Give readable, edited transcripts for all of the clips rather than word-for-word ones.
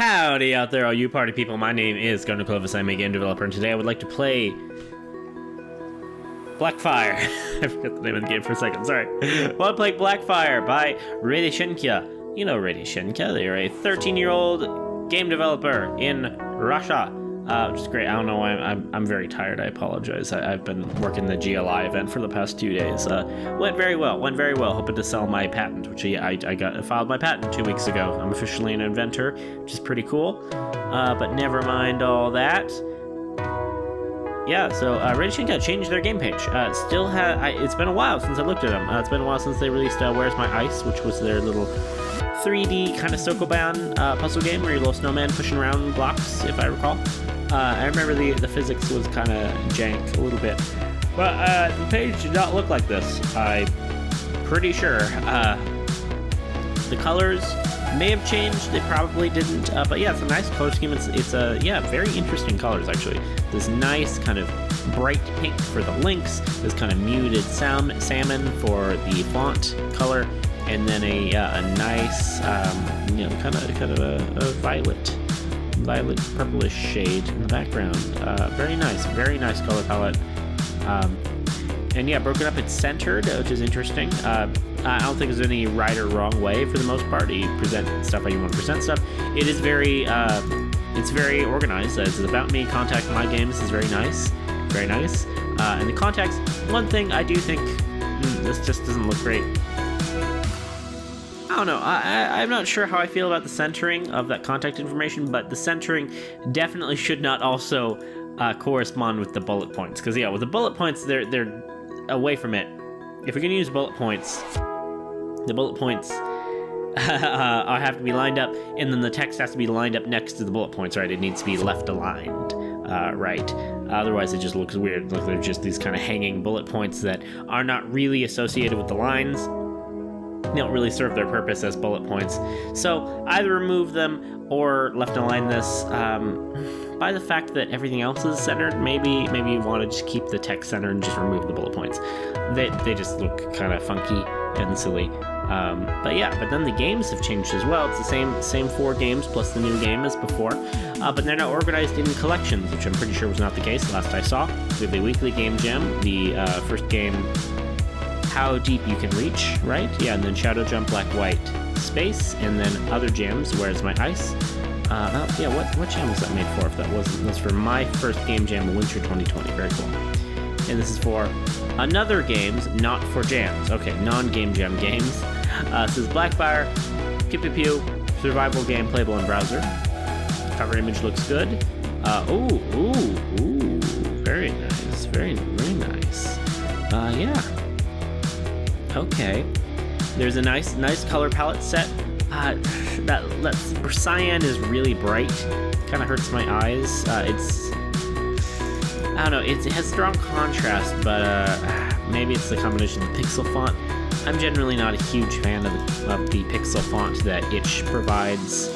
Howdy out there, all you party people. My name is Gunnar Clovis. I'm a game developer, and today I would like to play Blackfire. I forgot the name of the game for a second, sorry. Well, I play Blackfire by radyshenkya. You know radyshenkya. They're a 13-year-old game developer in Russia. Which is great. I don't know why I'm very tired. I apologize. I've been working the GLI event for the past 2 days. Went very well. Hoping to sell my patent, which I filed my patent 2 weeks ago. I'm officially an inventor, which is pretty cool. But never mind all that. Yeah, so radyshenkya changed their game page. It's been a while since I looked at them. It's been a while since they released Where's My Ice, which was their little 3D kind of Sokoban puzzle game where you're a little snowman pushing around blocks, if I recall. I remember the physics was kind of jank a little bit. But the page did not look like this. I'm pretty sure. The colors may have changed. They probably didn't. But yeah, it's a nice color scheme. It's very interesting colors, actually. This nice kind of bright pink for the links, this kind of muted salmon for the font color, and then a nice, kind of a violet purplish shade in the background. Very nice color palette. And yeah, broken up, it's centered, which is interesting. I don't think there's any right or wrong way for the most part. You present stuff how you want to present stuff. It is very, it's very organized. It's about me, contact my games is very nice. And the contacts, one thing I do think, this just doesn't look great. I don't know. I'm not sure how I feel about the centering of that contact information, but the centering definitely should not also correspond with the bullet points. Because, yeah, with the bullet points, they're away from it. If you're going to use bullet points, the bullet points have to be lined up, and then the text has to be lined up next to the bullet points, right? It needs to be left aligned, right? Otherwise, it just looks weird. Like they're just these kind of hanging bullet points that are not really associated with the lines. They don't really serve their purpose as bullet points. So either remove them or left align this by the fact that everything else is centered. Maybe you want to just keep the text centered and just remove the bullet points. They just look kind of funky and silly. But then the games have changed as well. It's the same 4 games plus the new game as before. But they're now organized in collections, which I'm pretty sure was not the case last I saw. We have a weekly game jam. The first game, How Deep You Can Reach, right? Yeah, and then Shadow Jump, Black, White, Space, and then other jams, Where's My Ice? What jam was that made for? If that's for my first game jam, Winter 2020, very cool. And this is for another games, not for jams. Okay, non-game jam games. This is Blackfire, Pew Pew Pew, survival game, playable in browser. Cover image looks good. Very nice, very nice. Okay, there's a nice color palette set. That cyan is really bright. Kind of hurts my eyes. I don't know. It has strong contrast, but maybe it's the combination of the pixel font. I'm generally not a huge fan of the pixel font that itch provides.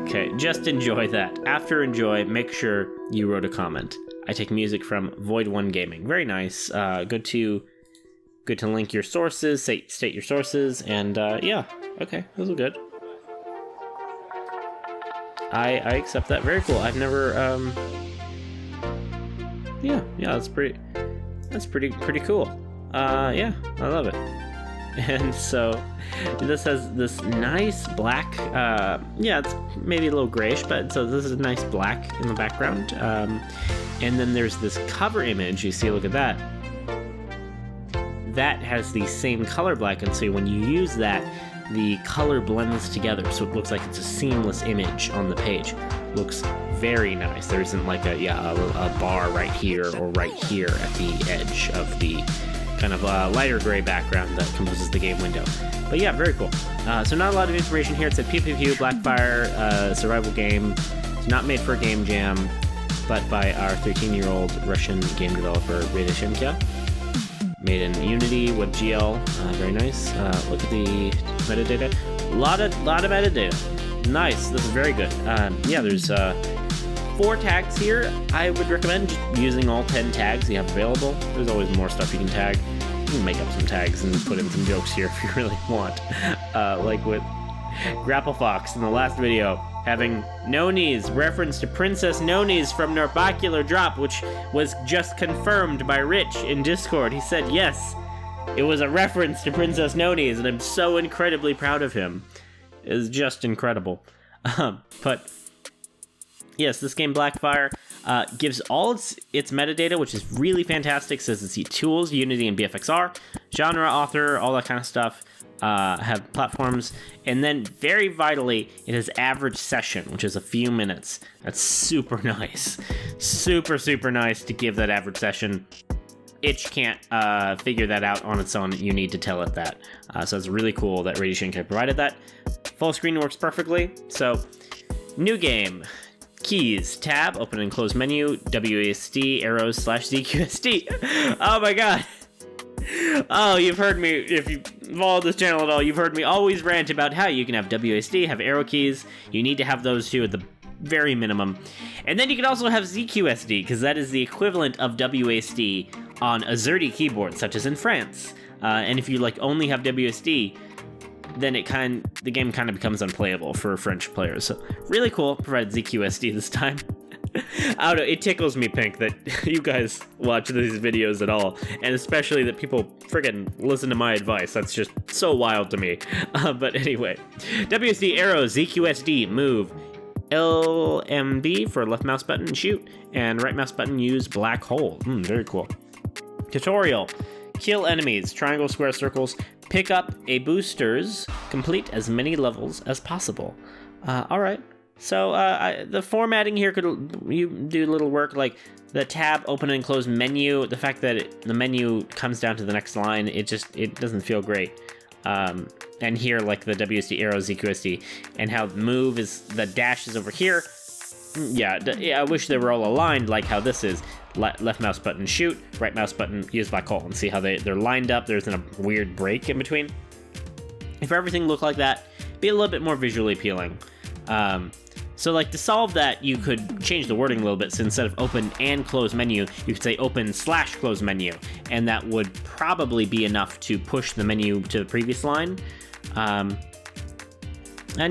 Okay, just enjoy that. After enjoy, make sure you wrote a comment. I take music from Void One Gaming. Very nice. Good to link your sources, state your sources, and okay, those are good. I accept that. Very cool. I've never that's pretty cool. I love it. And so this has this nice black, it's maybe a little grayish, but so this is a nice black in the background. And then there's this cover image, you see, look at that. That has the same color black, and so when you use that, the color blends together, so it looks like it's a seamless image on the page. Looks very nice. There isn't like a bar right here or right here at the edge of the kind of lighter gray background that composes the game window. But yeah, very cool. So not a lot of information here. It said Pew Pew Pew, Blackfire, survival game. It's not made for a game jam, but by our 13-year-old Russian game developer, radyshenkya. Made in Unity, WebGL, very nice. Look at the metadata. A lot of metadata. Nice, this is very good. There's 4 tags here. I would recommend just using all 10 tags you have available. There's always more stuff you can tag. You can make up some tags and put in some jokes here if you really want. Like with Grapple Fox in the last video having Noni's reference to Princess Noni's from Norbacular Drop, which was just confirmed by Rich in Discord. He said yes, it was a reference to Princess Noni's, and I'm so incredibly proud of him. It's just incredible. But yes, this game Blackfire gives all its metadata, which is really fantastic. Says it's tools, Unity and BFXR, genre, author, all that kind of stuff. Have platforms, and then very vitally, it has average session, which is a few minutes. That's super nice. Super, super nice to give that average session. Itch can't figure that out on its own. You need to tell it that. So it's really cool that radyshenkya provided that. Full screen works perfectly. So, new game. Keys, tab, open and close menu, WASD, arrows, /ZQSD. Oh my god. Oh, you've heard me, if you followed this channel at all, you've heard me always rant about how you can have WASD, have arrow keys. You need to have those two at the very minimum. And then you can also have ZQSD, because that is the equivalent of WASD on AZERTY keyboards, such as in France. And if you like only have WASD, then the game kind of becomes unplayable for French players. So really cool, provided ZQSD this time. I don't know, it tickles me pink that you guys watch these videos at all, and especially that people friggin' listen to my advice. That's just so wild to me. But anyway, WSD arrow, ZQSD, move, LMB for left mouse button, shoot, and right mouse button, use black hole. Very cool. Tutorial, kill enemies, triangle, square, circles, pick up a boosters, complete as many levels as possible. Alright. So the formatting here you do little work, like the tab, open and close menu. The fact that the menu comes down to the next line, it doesn't feel great. And here, like the WSD arrow, ZQSD, and how move is, the dash is over here. Yeah, I wish they were all aligned like how this is. Left mouse button shoot, right mouse button use black hole, and see how they're lined up. There's a weird break in between. If everything looked like that, be a little bit more visually appealing. So like to solve that, you could change the wording a little bit. So instead of open and close menu, you could say open/close menu, and that would probably be enough to push the menu to the previous line. And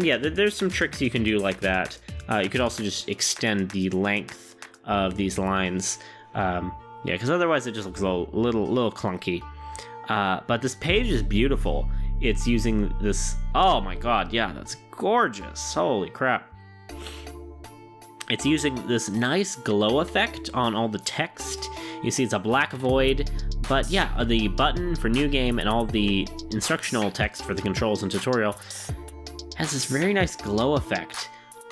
yeah, there's some tricks you can do like that. You could also just extend the length of these lines. Yeah, because otherwise it just looks a little clunky. But this page is beautiful. It's using this, oh my god, yeah, that's gorgeous. Holy crap. It's using this nice glow effect on all the text. You see it's a black void, but yeah, the button for new game and all the instructional text for the controls and tutorial has this very nice glow effect.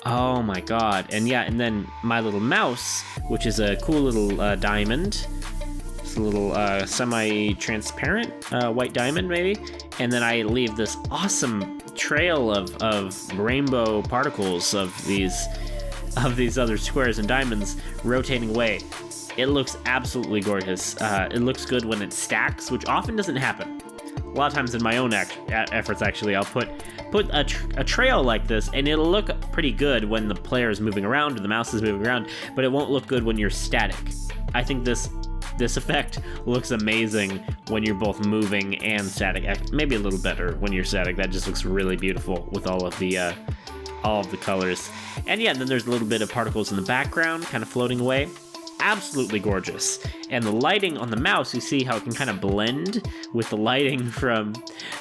Oh my god. And yeah, and then my little mouse, which is a cool little diamond. It's a little semi-transparent white diamond maybe. And then I leave this awesome trail of rainbow particles of these other squares and diamonds rotating away. It looks absolutely gorgeous. It looks good when it stacks, which often doesn't happen. A lot of times in my own efforts, actually, I'll put a trail like this, and it'll look pretty good when the player is moving around or the mouse is moving around, but it won't look good when you're static. I think this effect looks amazing when you're both moving and static. Maybe a little better when you're static. That just looks really beautiful with all of the colors. And yeah, then there's a little bit of particles in the background kind of floating away. Absolutely gorgeous. And the lighting on the mouse, you see how it can kind of blend with the lighting from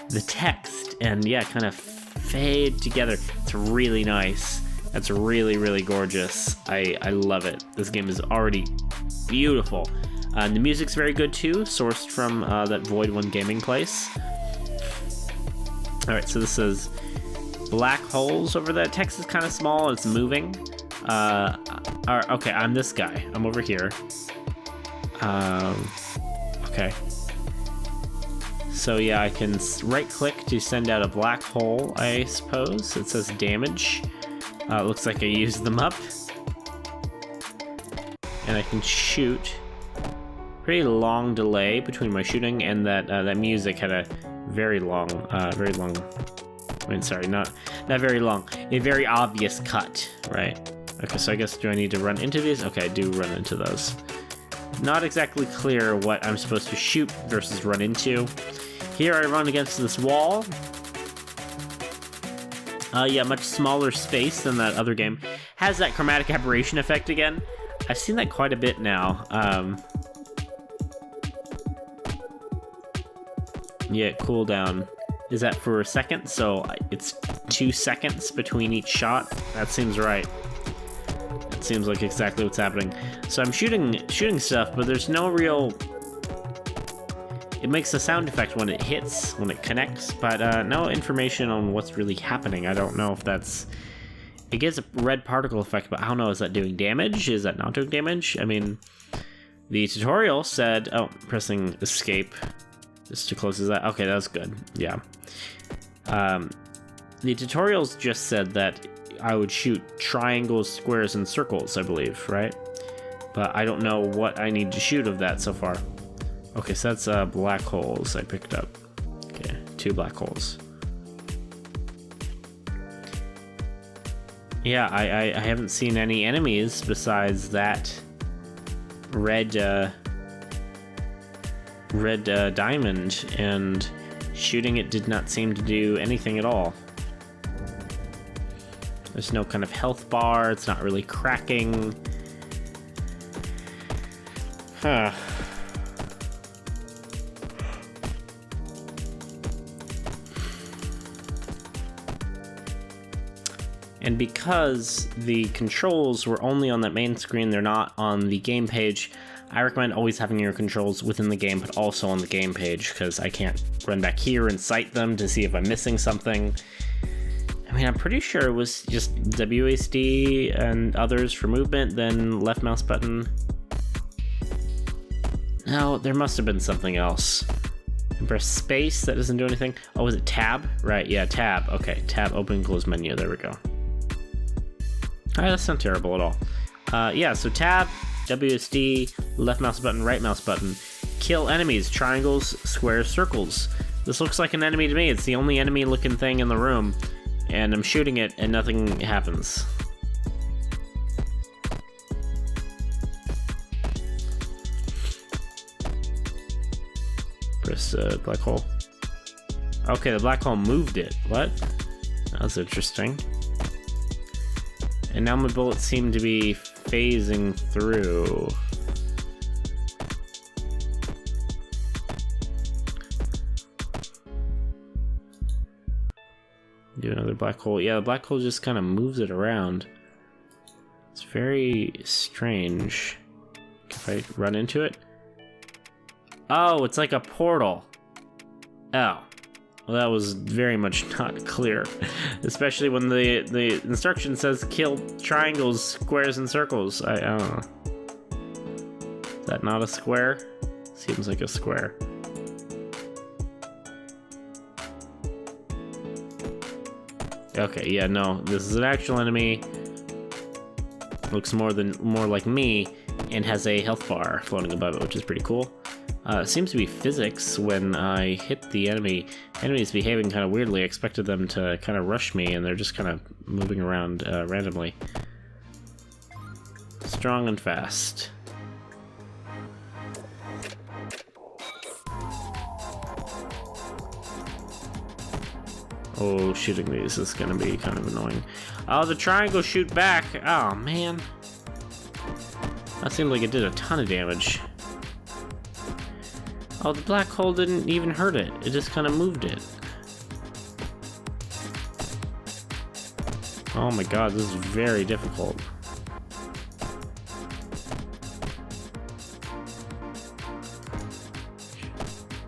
the text, and yeah, kind of fade together. It's really nice. That's really, really gorgeous. I love it. This game is already beautiful. And the music's very good too, sourced from that Void 1 gaming place. Alright, so this is black holes over there. Text is kind of small, it's moving. Okay, I'm this guy. I'm over here. Okay. So yeah, I can right-click to send out a black hole, I suppose. It says damage. Looks like I used them up. And I can shoot. Pretty long delay between my shooting and that music had a very long, I mean, sorry, not very long. A very obvious cut, right? Okay, so I guess, do I need to run into these? Okay, I do run into those. Not exactly clear what I'm supposed to shoot versus run into. Here I run against this wall. Yeah, much smaller space than that other game. Has that chromatic aberration effect again. I've seen that quite a bit now. Yeah, cooldown. Is that for a second? So it's 2 seconds between each shot? That seems right. That seems like exactly what's happening. So I'm shooting stuff, but there's no real... It makes a sound effect when it hits, when it connects, but no information on what's really happening. I don't know if that's... It gives a red particle effect, but I don't know, is that doing damage? Is that not doing damage? I mean, the tutorial said... Oh, pressing escape just to close that. Okay, that's good. Yeah. The tutorials just said that I would shoot triangles, squares, and circles, I believe, right? But I don't know what I need to shoot of that so far. Okay, so that's black holes I picked up. Okay, 2 black holes. Yeah, I haven't seen any enemies besides that red diamond, and shooting it did not seem to do anything at all. There's no kind of health bar, it's not really cracking. Huh. And because the controls were only on that main screen, they're not on the game page, I recommend always having your controls within the game, but also on the game page, because I can't run back here and cite them to see if I'm missing something. I mean, I'm pretty sure it was just WASD and others for movement, then left mouse button. No, there must have been something else. Press space, that doesn't do anything. Oh, was it tab? Right, yeah, tab. Okay, tab, open, close menu, there we go. Alright, that's not terrible at all. Yeah, so tab, WSD, left mouse button, right mouse button. Kill enemies, triangles, squares, circles. This looks like an enemy to me. It's the only enemy looking thing in the room. And I'm shooting it and nothing happens. Press black hole. Okay, the black hole moved it. What? That was interesting. And now my bullets seem to be phasing through. Do another black hole. Yeah, the black hole just kind of moves it around. It's very strange. If I run into it. Oh, it's like a portal. Oh. Well, that was very much not clear. Especially when the instruction says kill triangles, squares, and circles. I don't know. Is that not a square? Seems like a square. Okay, yeah, no. This is an actual enemy. Looks more like me, and has a health bar floating above it, which is pretty cool. It seems to be physics when I hit the enemy. Enemies behaving kind of weirdly. I expected them to kind of rush me, and they're just kind of moving around randomly. Strong and fast. Oh, shooting these is gonna be kind of annoying. Oh, the triangle shoot back. Oh, man. That seemed like it did a ton of damage. Oh, the black hole didn't even hurt it. It just kind of moved it. Oh my god, this is very difficult.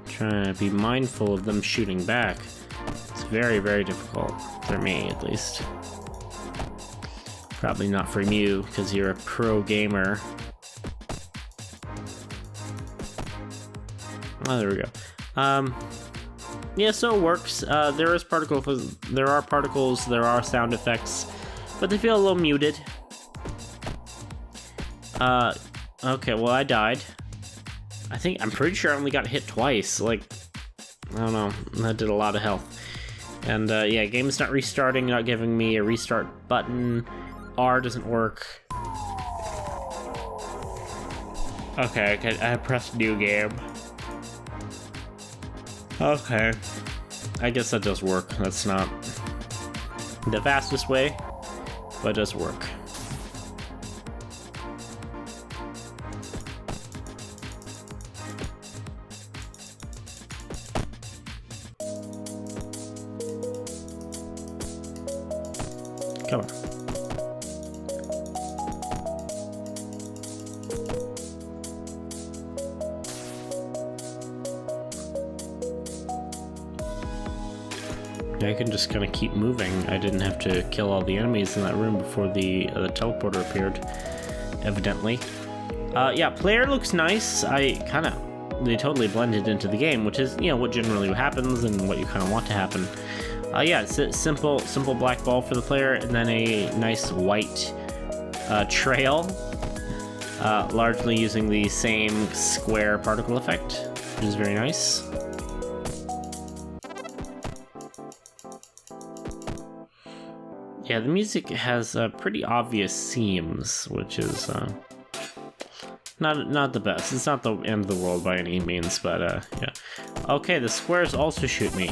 Trying to be mindful of them shooting back. It's very, very difficult. For me, at least. Probably not for you, because you're a pro gamer. Oh, there we go. Yeah, so it works. There are particles, there are sound effects, but they feel a little muted. Okay, well, I died. I'm pretty sure I only got hit twice. Like, I don't know, that did a lot of health. And, yeah, game's not restarting, not giving me a restart button. R doesn't work. Okay, I pressed new game. Okay. I guess that does work. That's not the fastest way, but it does work. Come on. I can just kind of keep moving. I didn't have to kill all the enemies in that room before the teleporter appeared, evidently. Yeah, player looks nice. They totally blended into the game, which is, you know, what generally happens and what you kind of want to happen. Yeah, it's a simple black ball for the player, and then a nice white trail, largely using the same square particle effect, which is very nice. Yeah, the music has pretty obvious themes, which is not the best. It's not the end of the world by any means, but yeah. Okay, the squares also shoot me.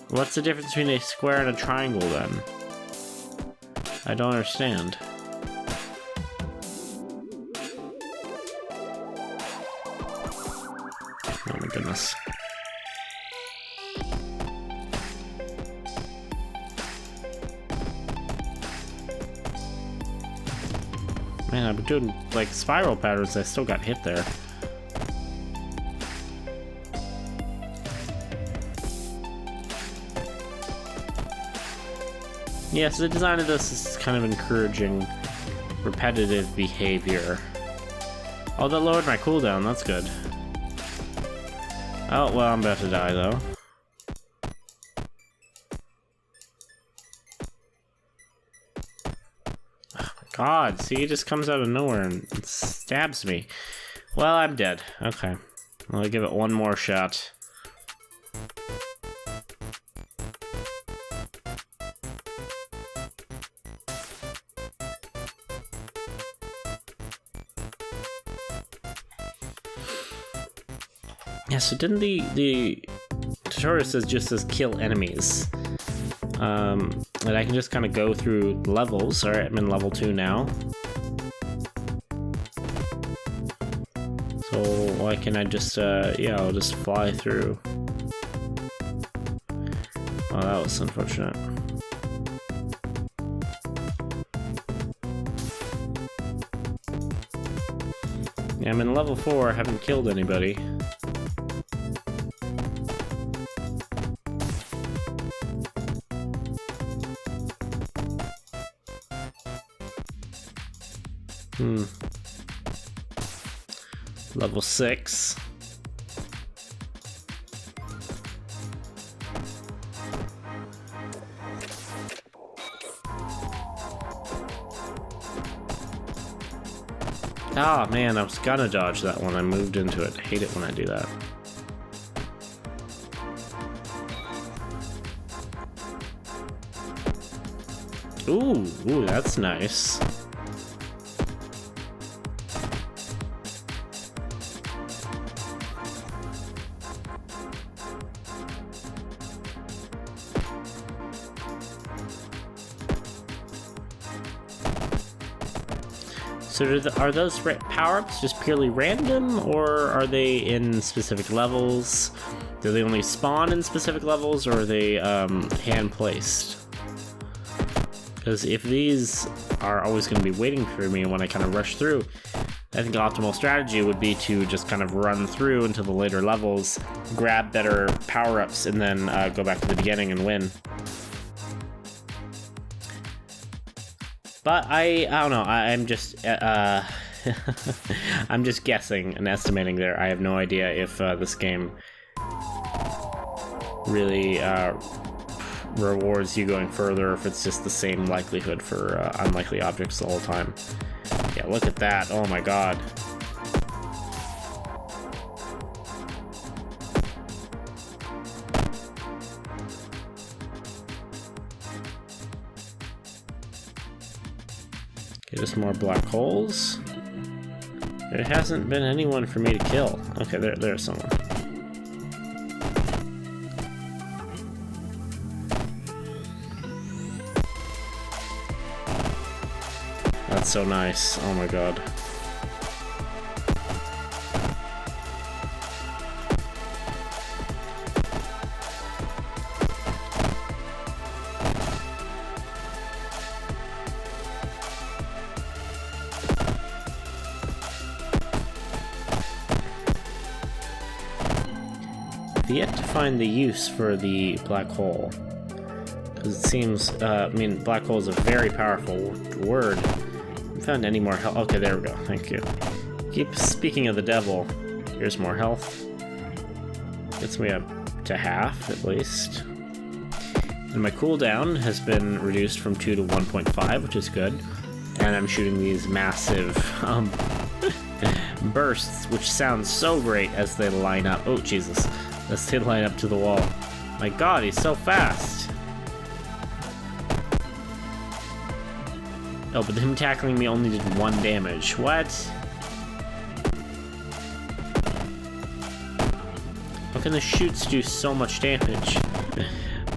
What's the difference between a square and a triangle then? I don't understand. Oh my goodness. Man, I've been doing like spiral patterns, I still got hit there. Yeah, so the design of this is kind of encouraging repetitive behavior. Oh, that lowered my cooldown, that's good. Oh, well, I'm about to die though. God, see, he just comes out of nowhere and stabs me. Well, I'm dead. Okay. I'll give it one more shot. Yeah, so didn't the tutorial says kill enemies. And I can just kind of go through levels. Alright, I'm in level 2 now. So why can I just, yeah, I'll just fly through. Oh, that was unfortunate. Yeah, I'm in level 4, I haven't killed anybody. Level 6. Ah, man, I was gonna dodge that one. I moved into it. I hate it when I do that. Ooh, that's nice. So are those power-ups just purely random, or are they in specific levels? Do they only spawn in specific levels, or are they hand-placed? Because if these are always going to be waiting for me when I kind of rush through, I think optimal strategy would be to just kind of run through into the later levels, grab better power-ups, and then go back to the beginning and win. But I don't know, I'm just, I'm just guessing and estimating there. I have no idea if this game really rewards you going further, or if it's just the same likelihood for unlikely objects the whole time. Yeah, look at that, oh my god. Just more black holes. There hasn't been anyone for me to kill. Okay, there's someone. That's so nice. Oh my god. Yet to find the use for the black hole. Because it seems, I mean, black hole is a very powerful word. Haven't found any more health. Okay, there we go. Thank you. Keep speaking of the devil. Here's more health. Gets me up to half, at least. And my cooldown has been reduced from 2 to 1.5, which is good. And I'm shooting these massive bursts, which sound so great as they line up. Oh, Jesus. As they line up to the wall. My god, he's so fast! Oh, but him tackling me only did 1 damage. What? How can the shoots do so much damage?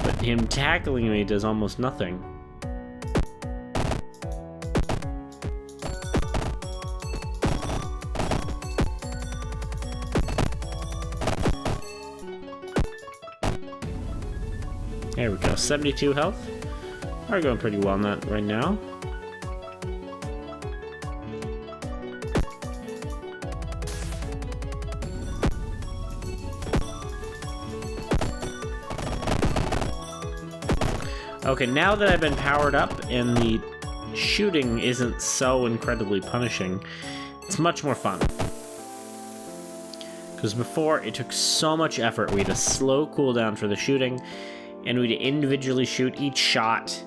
But him tackling me does almost nothing. There we go, 72 health. We're going pretty well on that right now. Okay, now that I've been powered up and the shooting isn't so incredibly punishing, it's much more fun. Because before, it took so much effort. We had a slow cooldown for the shooting, and we'd individually shoot each shot,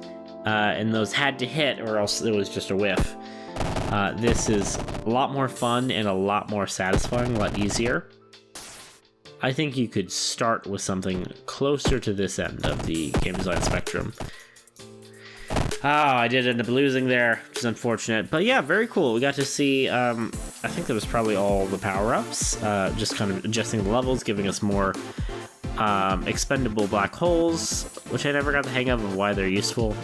and those had to hit or else it was just a whiff. This is a lot more fun and a lot more satisfying, a lot easier. I think you could start with something closer to this end of the game design spectrum. Oh, I did end up losing there, which is unfortunate. But yeah, very cool. We got to see, I think that was probably all the power-ups, just kind of adjusting the levels, giving us more expendable black holes, which I never got the hang of why they're useful.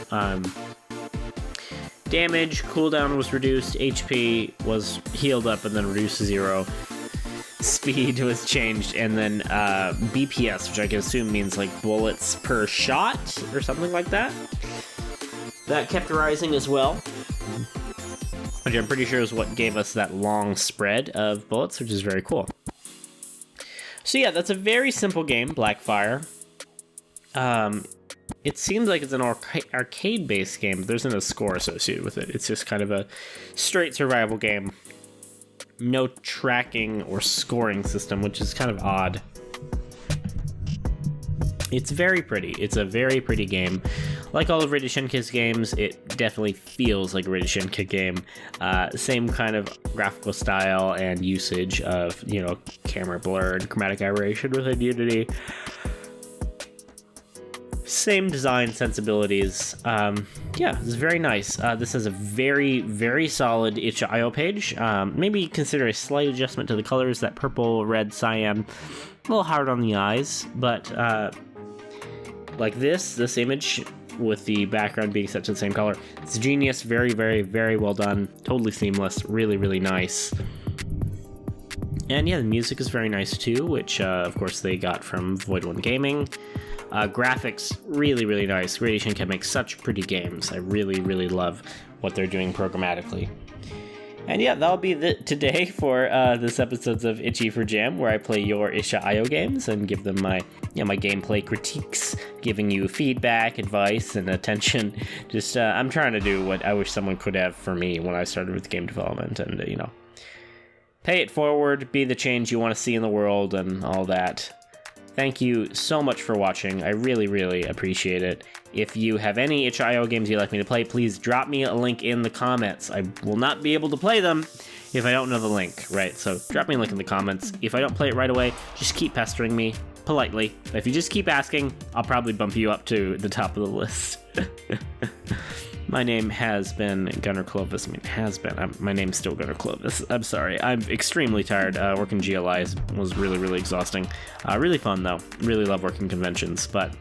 Damage, cooldown was reduced, HP was healed up and then reduced to 0. Speed was changed, and then BPS, which I can assume means like bullets per shot or something like that. That kept rising as well, which I'm pretty sure is what gave us that long spread of bullets, which is very cool. So yeah, that's a very simple game, Blackfire. It seems like it's an arcade-based game, but there isn't a score associated with it. It's just kind of a straight survival game. No tracking or scoring system, which is kind of odd. It's very pretty. It's a very pretty game. Like all of radyshenkya's games, it definitely feels like a radyshenkya game. Same kind of graphical style and usage of, you know, camera blur and chromatic aberration within Unity. Same design sensibilities. Yeah, it's very nice. This has a very, very solid itch.io page. Maybe consider a slight adjustment to the colors, that purple, red, cyan. A little hard on the eyes, but like this image with the background being set to the same color, it's genius. Very, very, very well done. Totally seamless. Really, really nice. And yeah, the music is very nice too, which of course they got from Void One Gaming. Graphics, really, really nice. radyshenkya makes such pretty games. I really, really love what they're doing programmatically. And yeah, that'll be today for this episodes of Itchy for Jam, where I play your itch.io games and give them my gameplay critiques, giving you feedback, advice, and attention. Just I'm trying to do what I wish someone could have for me when I started with game development, and you know, pay it forward, be the change you want to see in the world, and all that. Thank you so much for watching. I really, really appreciate it. If you have any itch.io games you'd like me to play, please drop me a link in the comments. I will not be able to play them if I don't know the link, right? So drop me a link in the comments. If I don't play it right away, just keep pestering me politely. If you just keep asking, I'll probably bump you up to the top of the list. My name has been Gunnar Clovis. I mean, has been. My name's still Gunnar Clovis. I'm sorry. I'm extremely tired. Working GLI was really, really exhausting. Really fun, though. Really love working conventions, but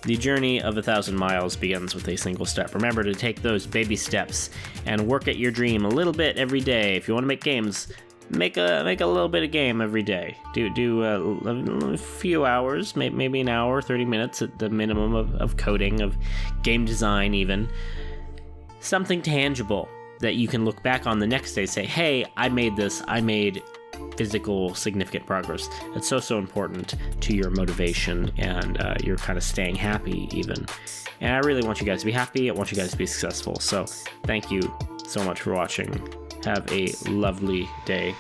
The journey of 1,000 miles begins with a single step. Remember to take those baby steps and work at your dream a little bit every day. If you want to make games, make a little bit of game every day. Do a few hours, maybe an hour, 30 minutes at the minimum of coding, of game design even. Something tangible that you can look back on the next day, say, hey, I made this, I made physical significant progress. It's so important to your motivation and your kind of staying happy even. And I really want you guys to be happy. I want you guys to be successful. So thank you so much for watching. Have a lovely day.